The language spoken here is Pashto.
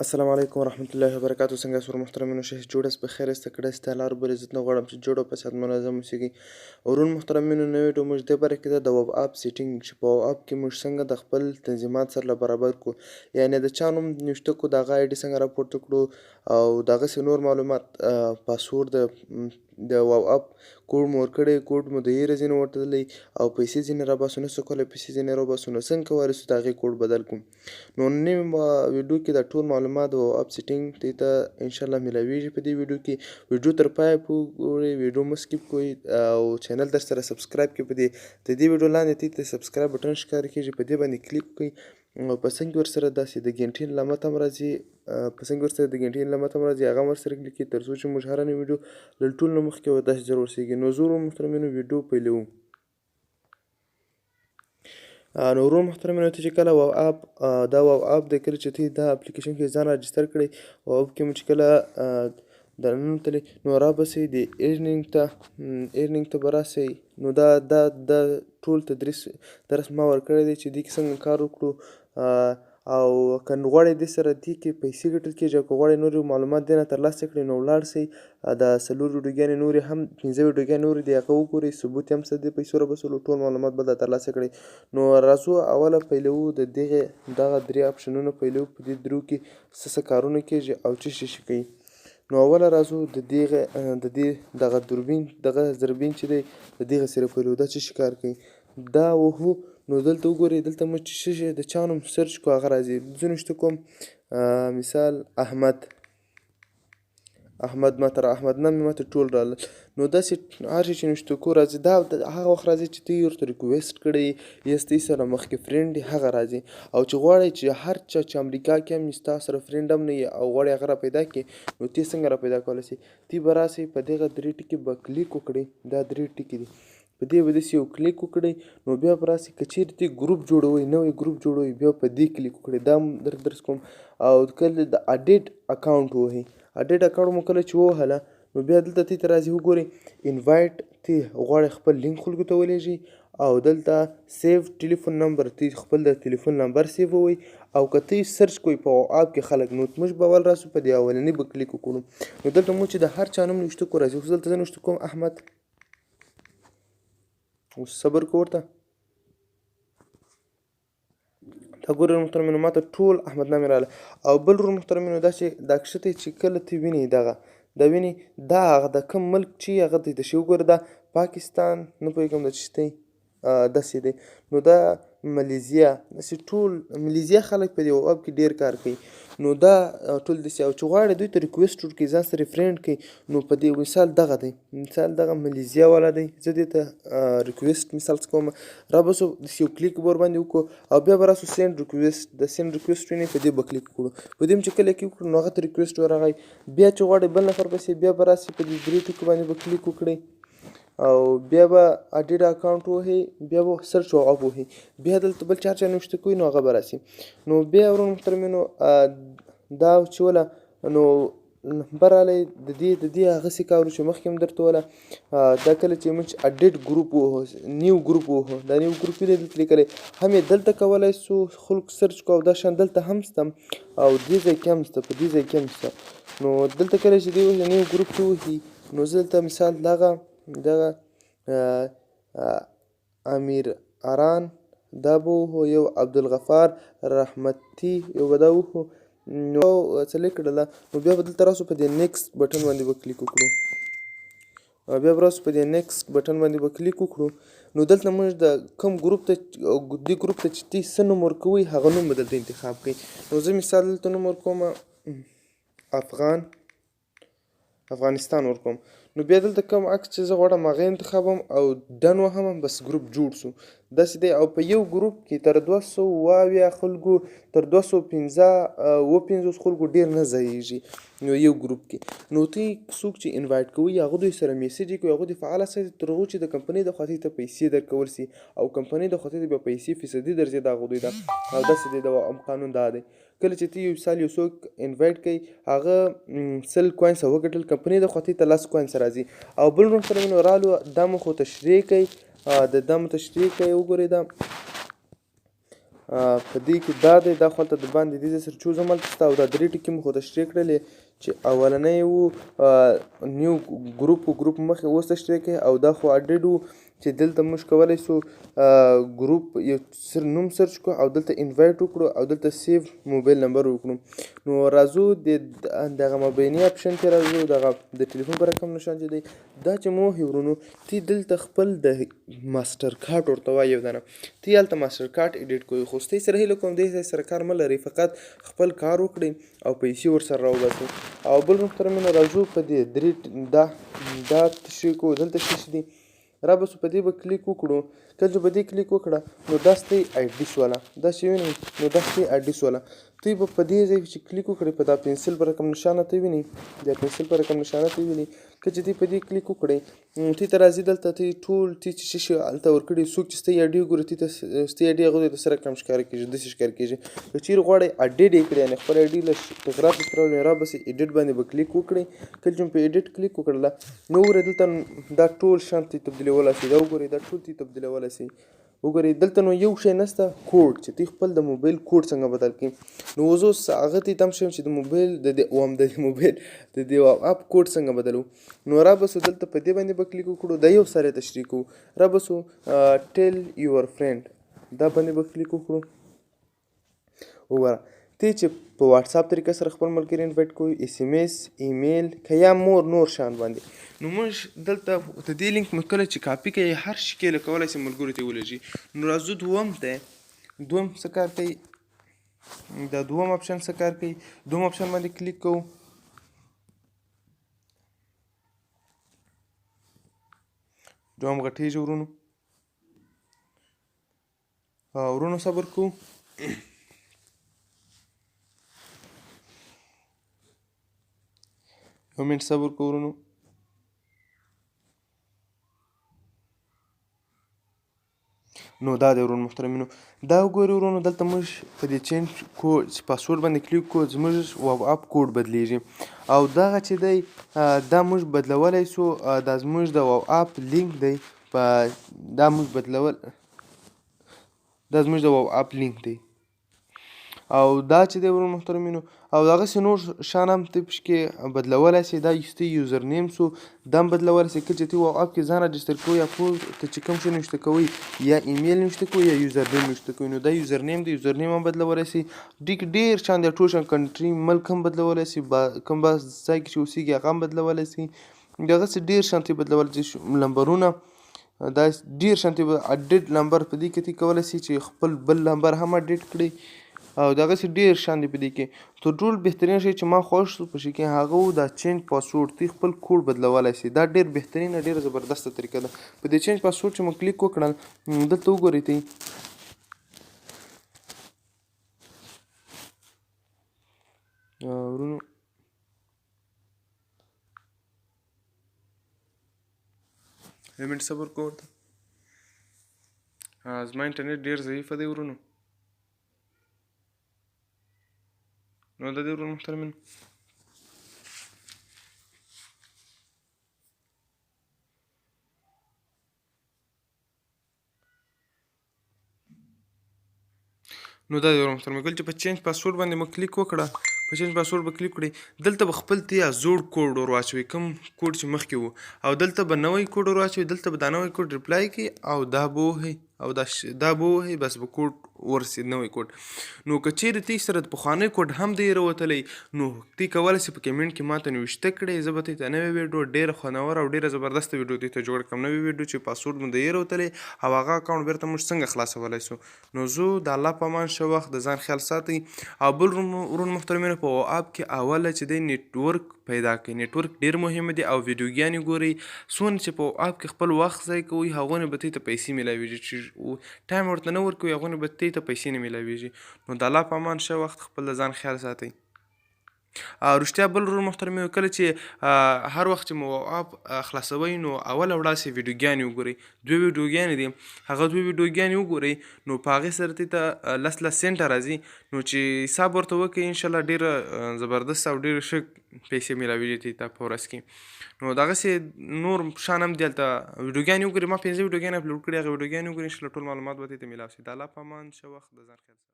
السلام علیکم ورحمت الله وبرکاتو. څنګه یاست محترمینو؟ شه جوړ است بخیر است کړه است الله رب العزت نه غواړم چې جوړ په صحت منظم اوسیږي. ورون محترمینو نوې ویډیو موږ دې باره کې ده د وب اپ سیټینګ چې په وب اپ کې موږ څنګه د خپل تنظیمات سره برابر کړو، یعنې د چا نوم نوشته کړو، د هغه آی ډي څنګه راپورته کړو او دغسې نور معلومات، پاسورډ د وب اپ کوډ مو ورکړی، کوډ مو د هیره ځینې وتلی او پیسې ځینې راباسو، نسو کولی پیسې ځینې راباسو، نو څنګه کولی شو د هغې کوډ بدل کړو. نو نوې ویډیو کې دا ټول معلومات د وب اپ سیټینګ دې ته انشاءالله میلاویږي په دې ویډیو کې. ویډیو تر پایه پورې ګورئ، ویډیو مه سکیپ کوئ او چینل در سره سبسکرایب کړئ. د دې ویډیو لاندې ته سبسکرایب بټن ښکاره کېږي، په دې باندې کلیک کړئ او په څنګ کې ورسره داسې د ګنټین علامت هم راځي، هغه هم ورسره کلیک کړئ تر څو چې موږ هره نوې ویډیو له ټول نه مخکې داسې ژر ورسېږي. نو زه محترمینو ویډیو پیلوو. نو ورور محترمینو ته چې کله وب اپ دا وب اپ دی، کله چې ته دا اپلیکیشن کې ځان راجستر کړئ، وب اپ کې مو چې کله دننوتلئ نو راباسئ د ایرنینګ ته به راسئ. نو دا ټول درس ما ورکړی دی چې دې کې څنګه کار وکړو، او که غواړئ دې سره دې کې پیسې ګټل کېږي او که غواړئ نور معلومات دې نه ترلاسه کړئ نو ولاړ شئ د 4 ویډیوګانې نورې هم 5 ویډیوګانې نورې دي هغه وګورئ، ثبوت یې هم څه د پیسو راباسلو، ټول معلومات به ترلاسه کړئ. نو راځو اوله پیلوو دغه 3 اپشنونه پیلوو، په دې دریو کې څه کارونه کېږي او څه شي کوي. نو اوله راځو د دې دغه زربین چې دی د دغه سره پیلوو. دا څه شي کار کوي دا وهو. نو دلته وګورئ، دلته موږ چې څه شی د چا نوم سرچ کړو هغه راځي. زه نوشته کوم مثال احمد ماته نام مې ماته ټول راغلل. نو داسې هر شي چې نوشته کړو راځي. دا هغه وخت راځي چې ته یې ورته ریکویسټ کړی یا ستاسې سره مخکې فرینډ یې هغه راځي. او چې غواړئ چې هر چا چې امریکا کې هم ستا سره فرینډ هم نه وي او غواړئ هغه را پیدا کړي، نو ته څنګه را پیدا کولی شئ؟ ته به راسئ په دغه 3 ټکي به کلیک وکړئ، دا 3 ټکي دي، په دې به داسې یو کلیک وکړئ. نو بیا به راسئ که چیرې ته ګروپ جوړوئ، نوی ګروپ جوړوئ، بیا په دې کلیک وکړئ. دا هم درس کوم. او کله د اډیټ اکاونټ ووهئ، اډیټ اکاونټ مو کله چې ووهله نو بیا دلته ته راځي وګورئ انوایټ، ته غواړئ خپل لینک خلکو ته ولېږئ او دلته سیو ټلیفون نمبر، ته خپل د ټلیفون نمبر سیووئ. او که ته سرچ کوئ په اپ کې خلک، نو موږ به اول راسو په دې اولني به کلیک وکړو. نو دلته موږ چې د هر چا نوم نوشته کړو راځي. اوس دلته زه نوشته کوم احمد، اوس صبر کوه ورته. دا ګورئ محترمینو ماته ټول احمد نامې راغله. او بل ورور محترمینو دا چې دا کښته چې کله ته وینئ وینئ دا هغه د کوم ملک چې هغه دی د شي وګوره، دا پاکستان نه پوهېږم دا چې دی داسې دی. نو دا ملیزیا، داسې ټول ملیزیا خلک په دې وب کې ډېر کار کوي. نو دا ټول داسې. او چې غواړئ دوی ته ریکویسټ ورکړئ، ځان سره فرینډ کړئ، نو په دې مثال دغه دی، مثال دغه ملیزیا والا دی، زه دې ته ریکویسټ مثال څه کوم، راباسو داسې یو کلیک به ورباندې وکړو او بیا به راسو سینډ ریکویسټ، د سینډ ریکویسټ وینئ په دې به کلیک وکړو. په دې هم چې کله کلیک وکړو نو هغه ته ریکویسټ ورغی. بیا چې غواړئ بل نفر پسې بیا به راسئ په دې 3 ټکو باندې به کلیک وکړئ او بیا به اډیټ اکاونټ ووهئ، بیا به سرچ وب اپ ووهئ، بیا دلته بل چا نوشته کوئ نو هغه به راسي. نو بیا ورور محترمینو دا چې وله نو برالی د دې هغسې کار چې مخکې هم درته وله. دا کله چې موږ اډیټ ګروپ ووهو، نیو ګروپ ووهو، دا نیو ګروپ ویلی دلته لیکلی، هم یې دلته کولی شو خلکو سرچ کو او دا شان دلته هم شته او دې ځای کې هم شته، په دې ځای کې هم شته. نو دلته کله چې دې وهي نیو ګروپ کې وهي نو زه دلته مثال دغه امیر اران دا به وهو، یو عبدالغفار رحمتي یو به دا وهو. نو سلیکټ کړله نو بیا به دلته راسو په دې نیکسټ بټن باندې به کلیک وکړو، بیا به راسو په دې نیکسټ بټن باندې به کلیک وکړو. نو دلته موږ د کوم ګروپ ته دې ګروپ ته چې ته څه نوم ورکوئ هغه نوم به دلته انتخاب کړئ. نو زه مثال دلته نوم ورکوم افغانستان ورکوم. نو بیا دلته کوم عکس چې زه غواړم هغه انتخابوم او ډن وهم، بس ګروپ جوړ شو. داسې دی. او په یو ګروپ کې تر 200 خلکو، تر 250 خلکو ډېر نه ځایېږي نو یو ګروپ کې. نو ته څوک چې انوایټ کوئ هغه دوی سره میسیج کوي، هغه دوی فعاله ساتي تر هغو چې د کمپنۍ د خوا ته پیسې درکول شي او کمپنۍ د خوا ته بیا پیسې فیصدي درځي د هغو دوی ده. او داسې دی، د قانون دا دی کله چې ته یو مثال یو څوک انوایټ کوي هغه 100 کوینس وګټل، کمپنۍ د خوا ته 10 کوینس راځي. او بل محترمینو رالو دا مو خو تشریح کوي، د دا مو تشریح کوي. وګورئ دا په دې کې دا دی، دا خو هلته د باندې دې ځای سره چې وځم هلته سته، او دا 3 ټکي مو خو تشریح کړلې چې اولنی و نیو ګروپ مخکې اوس تشریح کوي، او دا خو اډډ و چې دلته موږ کولی سو ګروپ یو نوم سرچ کړو او دلته انوایټ وکړو او دلته سیو موبایل نمبر وکړو. نو راځو د دغه مبیني اپشن ته راځو، دغه د ټلیفون په رقم نشان چې دی دا چې مو ورونو تی دلته خپل د ماسټر کارت ورته وایي یو دانه، تی هلته ماسټر کارت ایډیټ کوئ، خو ستاسې سره هیله کوم دې سره کار مه لرئ، فقط خپل کار وکړئ او پیسې ورسره راوباسئ. او بل محترمینو راځو په دې دا تشریح کوو. دلته څه دي رابسو په دې به کلیک وکړو. کله چې په دې کلیک وکړه نو دا ستاسې آی ډي شوله، دا چې وینئ نو دا ستاسې آی ډي شوله. دوی به په دې ځای چې کلیک وکړئ په دا پنسل په رقم نشانه ته وینئ، دا پنسل په رقم نشانه ته وینئ، که چې دوی په دې کلیک وکړئ دوی ته راځي دلته دوی ټول تی چې څه شي هلته ورکړي، څوک چې ستاسې آی ډي وګوري تی ته ستاسې آی ډي هغوی ته څه رقم ښکاره کېږي، داسې ښکاره کېږي. که چیرې غواړئ اډیټ یې کړئ، یعنې خپل آی ډي له تغیرات څخه راولئ، رابسئ ایډیټ باندې به کلیک وکړئ. کله چې مو په ایډیټ کلیک وکړله نو وګورئ دلته دا ټول شیان ته تبدیلولی شئ، دا وګورئ دا ټول ته تبدیلولی شئ. وګورئ دلته نو یو شی نشته، کوډ چې دوی خپل د موبایل کوډ څنګه بدل کړي. نو اوس هغه ته تم شوم چې د موبایل د دې موبایل د دې اپ کوډ څنګه بدلو. نو رابسو دلته په دې باندې به کلیک وکړو، دا یو سره تشریح کوو. رابسو ټیل یور فرینډ دا باندې به کلیک وکړو. وګوره ته چې په واتساپ طریقه سره خپل ملګري انوایټ کوئ، اس ام اس، ایمیل که یا نور شیان باندې، نو موږ دلته د دې لینک مو کله چې کاپي کوئ هر شي کې کولی شئ ملګرو ته ولېږئ. نو راځو دوم ته، دوم څه کار کوي، دا دوم اپشن څه کار کوي. دوم اپشن باندې کلیک کوو. دوم غټېږي ورونو صبر کوو. یو منټ صبر کوو ورونو. نو دا دی ورونو محترمینو، دا وګورئ ورونو دلته موږ په دې چینج کوډ پاسورډ باندې کلیک کوو، زموږ واو اپ کوډ بدلیږي او دغه چې دی دا موږ بدلولی سو. دا زموږ د واو اپ لینک دی، دا موږ بدلول، دا زموږ د واو اپ لینک دی او دا چې دی ورونو محترمینو او دغسې نور شیان هم ته پکې بدلولی سئ. دا ستا یوزر نیم سو، دا هم بدلولی سئ. کله چې ته واو اپ کې ځان راجسټر کوئ یا کوډ ته چې کوم شی نوشته کوئ، یا ایمیل نوشته کوئ یا یوزر نیم نوشته کوئ، نو دا یوزر نیم دی، یوزر نیم هم بدلولی سئ. ډېر شیان دی، ټول شیان کنټري ملک هم بدلولی سئ، کوم ځای کې چې اوسېږي هغه هم بدلولی سئ. دغسې ډېر شیان ته بدلولی سئ. نمبرونه دا ډېر شیان ته اډیټ نمبر په دې کې ته کولی سئ چې خپل بل نمبر هم اډیټ کړئ او دغسې ډېر شیان دي په دې کې. تر ټولو بهترین شی چې ما خوښ سو په شي کې هغه و دا چینج پاسورډ، ته خپل کوډ بدلولی سئ. دا ډېر بهترینه ډېره زبردسته طریقه ده. په دې چینج پاسورډ چې مو کلیک وکړل دلته وګورئ ته ورونو یو منټ صبر کوو ورته. زما انټرنیټ ډېر ضعیفه دی ورونو. نو دا دی ورونو محترمینو. نو دا دی ورونو محترمینو، کله چې په چینج پاسورډ باندې مو کلیک وکړه، په چینج پاسورډ به کلیک کړئ، دلته به خپل ته زوړ کوډ ور واچوئ، کوم کوډ چې مخکې و، او دلته به نوی کوډ ور واچوئ، دلته به دا نوی کوډ ریپلای کړئ او دا به ووهئ او دا به ووهئ، بس به کوډ ورسېد نوی کوډ. نو که چیرې تی سره د پخوانی کوډ هم دی راوتلی نو تی کولی سئ په کمنټ کې ماته نوشته کړئ، زه به تی ته نوې ویډیو ډېره خوندوره او ډېره زبردسته ویډیو تی ته جوړه کړم، نوې ویډیو چې پاسورډ مو د یې راوتلی او هغه اکاونټ بیرته موږ څنګه خلاصولی سو. نو زه د الله په امان ښه وخت، د ځان خیال ساتئ. او بل ورونو محترمینو په واو اپ کې اوله چې دی نیټورک پیدا کړئ، نیټورک ډېر مهم دی او ویډیوګانې ګورئ. څونه چې په واو اپ کې خپل وخت ضایع کوئ هغونه به تی ته پیسې میلاویږي، چې ټایم ورته نه ورکوئ هغونه به تی ته پیسې نه میلاویږي. نو د الله په امان ښه وخت، خپل د ځان خیال ساتئ. رښتیا بل ورور محترم کله چې هر وخت چې مو اپ خلاصوئ نو اوله وړاندې ویډیوګانې وګورئ. 2 ویډیوګانې دي، هغه 2 ویډیوګانې وګورئ نو په هغې سره ته لس سنټه راځي، نو چې حساب ورته وکړئ انشاءالله ډېره زبردست او ډېرې ښه پیسې میلاویږي ته په ورځ کې. نو دغسې نور شیان هم دي هلته ویډیوګانې وګورئ. ما 15 ویډیوګانې اپلوډ کړي، هغه ویډیوګانې وګورئ انشاءالله ټول معلومات به ته میلاو شي. د الله په امان ښه وخت د ځان خیال